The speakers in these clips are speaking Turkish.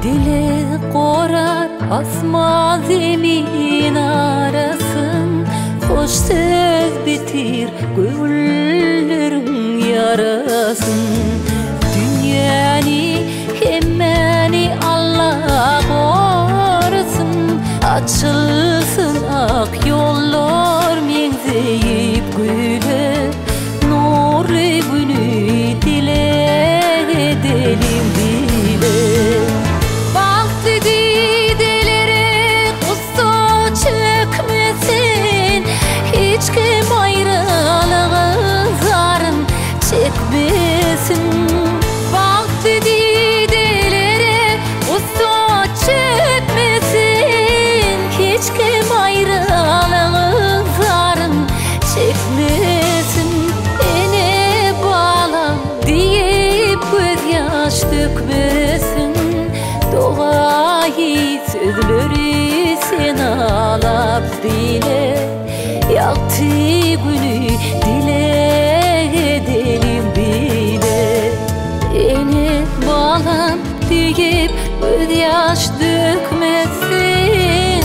Dili qorar asma zemin arasın, hoş söz bitir gönüllerin yarasın. Dünyani hemmeni Allah korusun, açılsın ak yollar mengzeyip gülüp, nurlu günü dile edelim bile. Baktı gideleri kustu çekmesin, hiç kim ayrılığı zarın çekmesin. Baktı gideleri kustu çekmesin, hiç kim ayrılığı zarın çekmesin. Ene bağlam deyip gözyaş dökmesin, doğayı sözleri sen alap dile, yaktı günü dile edelim bile. Ene bağlam deyip gözyaş dökmesin,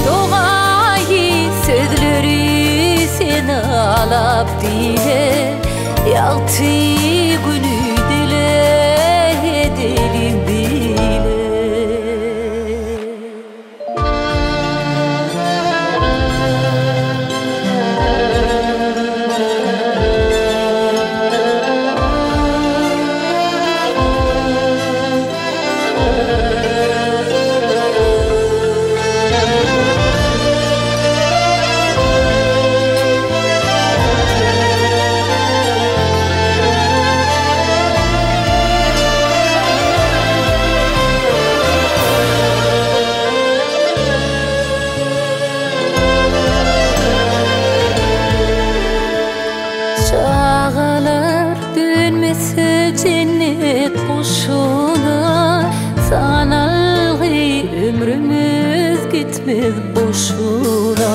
doğayı sözleri sen alap dile, yaktı günü dile edelim bile. Çağalar dönmese cennet boşuna, sanalgı ömrümüz gitmez boşuna.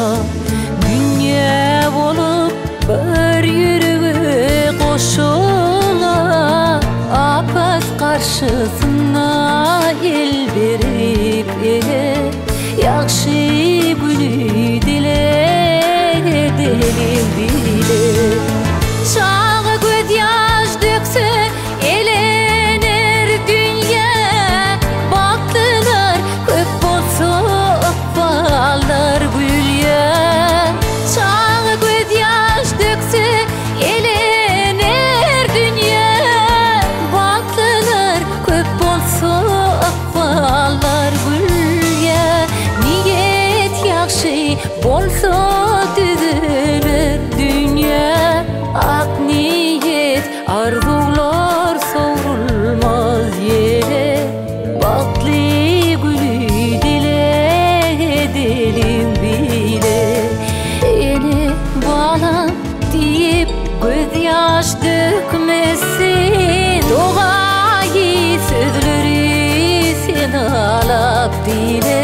Dünya bolup bir yürüge koşula, apas karşısına el verip yakşı günü dile edelim bile. Çağı gözyaş dökse elenir dünya, baktılar köp bolsa ballar gülye. Çağı gözyaş dökse elenir dünya, baktılar köp bolsa ballar gülye. Niyet yakşı bolsa düzülür dünya, ak niyet arzular savrulmaz yere. Baklı gülü dile edelim bile. Ene bağlam deyip gözyaş dökmesin, doğayı sözleri sen alap dile,